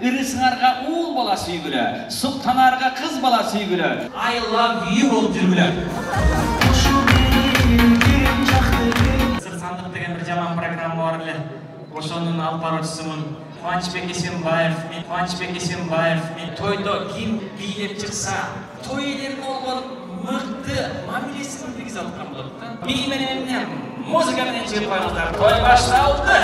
Irısınarga uğul bala süygülü, Sultanarga kız bala süygülü. I love you olup жүрgülü. Sır sandık degen bir jaman programma var ele. Oşonun alып баруучусумун. Кубанычбек Эсенбаев. Тойдо ким бийлеп чыкса, той элерин болгон мыкты мамилесин билгизе аткан болот да. Би менен музыка менен чыгып коюңуздар. Той башталды.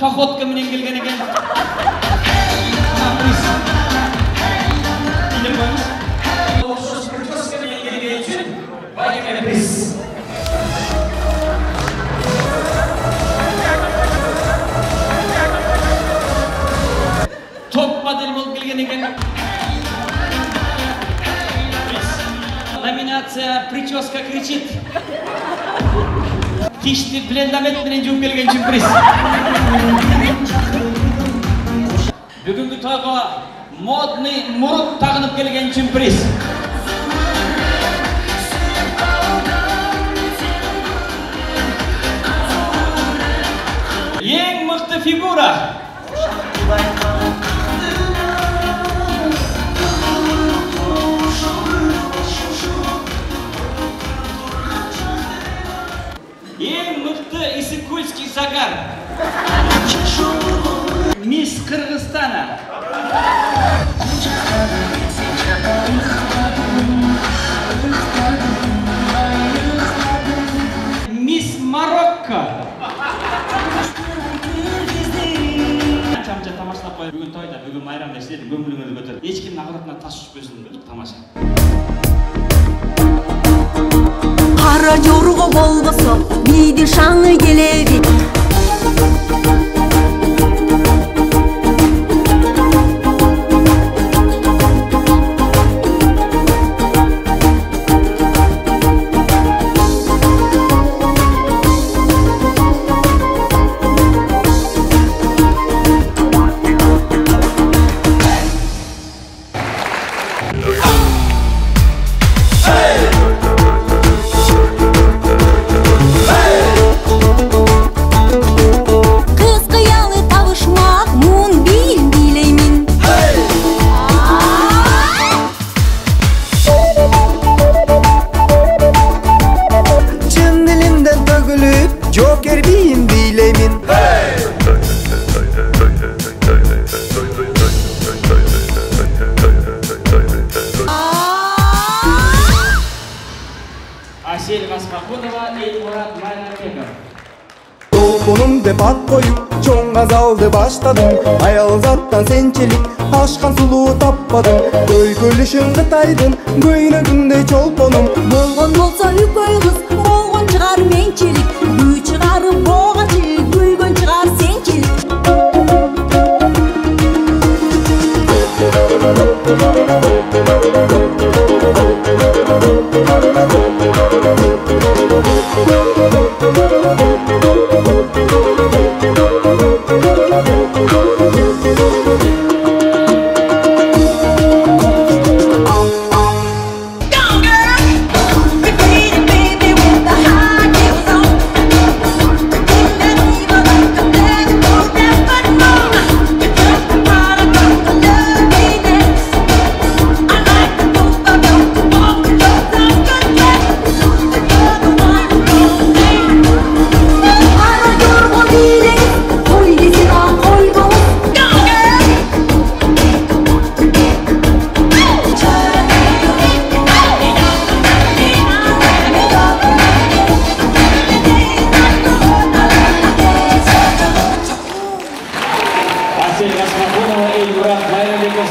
Походка менен келген экен. Топ модель болуп келген экен. Номинация «Прическа кричит». Тишти блендамет менен жууп келген үчүн приз. Бүгүнкү тойго модный мурут тагынып келген үчүн приз. Эң мыкты фигура. Эң мыкты Исыкульский загар. Мисс Кыргызстана. Мисс Марокко. Анча тамашалап коюп, бүгүн тойда, бүгүн майрамда силердин көңүлүңөрдү көтөрүп, эч кимдин агыратына таш түшпөсүн, тамаша. Кара жорго болбосо, биди шаңы келеби. Толкунум деп ат коюп, чоң газалды баштадым. Аял заттан сенчелик, ашкан сулуу таппадым. Көйгөлүшүн Кытайдын көйнөгүндөй чолпонум. Болгон болсо үкөй кыз, болгон чыгар менчелик. Күй чыгарып богачы, күйгөн чыгар сенчелик.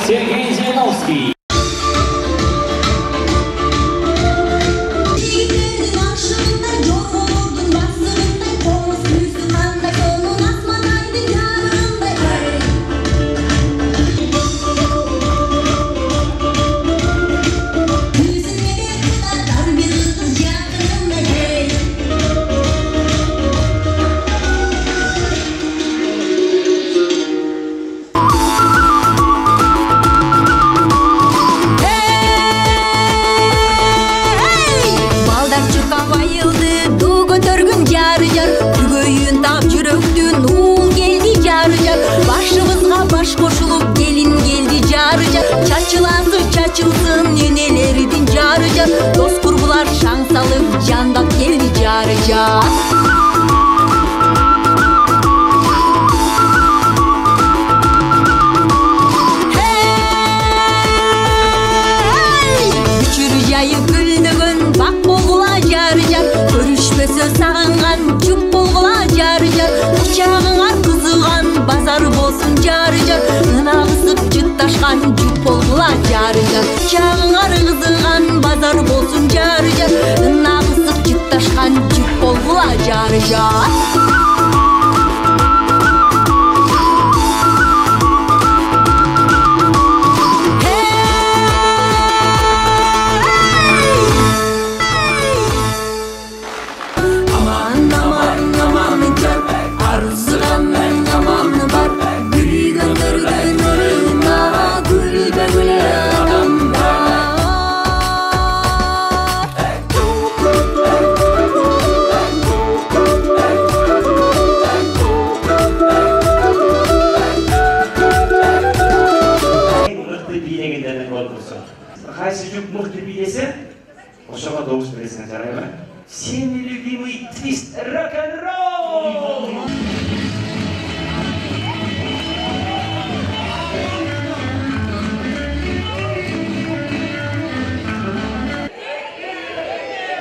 Сергей Зеленовский. Baş koşulup gelin geldi carıca. Çaçılandı çaçılsın nenelerdin carıca. Dost kurbular şan salıp candak geldi carıca. Üçürücayı güldüğün bak boğula carıca. Görüşmese sağıngan cüp boğula carıca. Uçağın kızıgan bazar bolsun carıca. Nağısıp çıttaşkan cüp boğula carıca. Uçağın kızıgan bazar bolsun carıca. Nağısıp çıttaşkan cüp boğula carıca. Qaysi жүк мықты билесе, ошоға добуш бересиң, жарайбы? Сен любимый твист рок-н-ролл!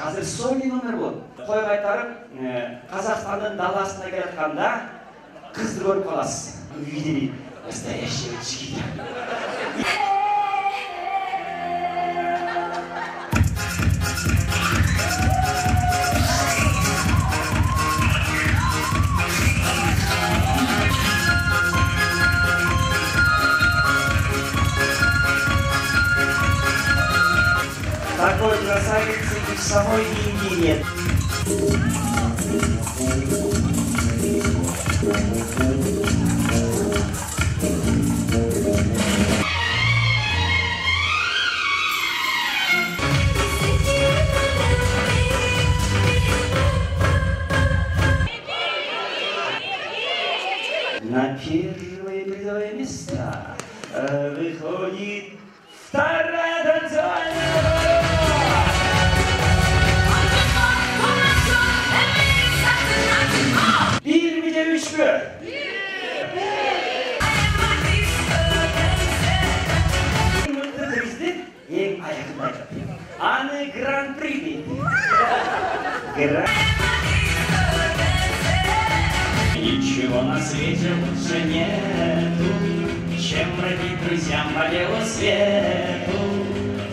Азыр сольный номер болот. Кой кайтарып, Казакстандын даласына келатканда кызды көрүп каласыз. Видели настоящего чикита. Такой красавицы и в самой Индии нет. На первые места выходит вторая танцевальная пара. Bir mi de üç mü? Mutlu turistin en ayakındaydı. Anı Grand Prix. Ничего на свете лучше нету, чем бродить друзьям по белу свету.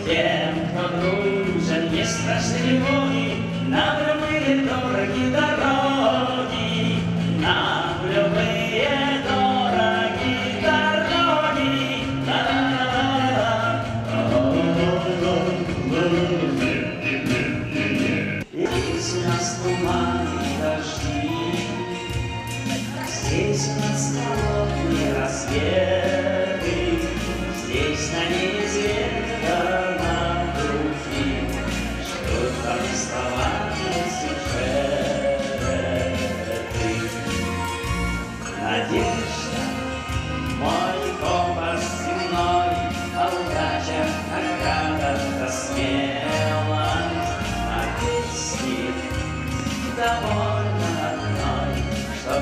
Тем, кто дружен, не страшны любви, нам любые дороги дороги, нам любые дороги дороги. Здесь у нас туман и дожди, здесь у нас холодные рассветы, здесь на небе звезда нам груди, что там оставалось сюжеты. Надежда, мой компас земной, а удача, награда, да смелость, а песни довольно одной, что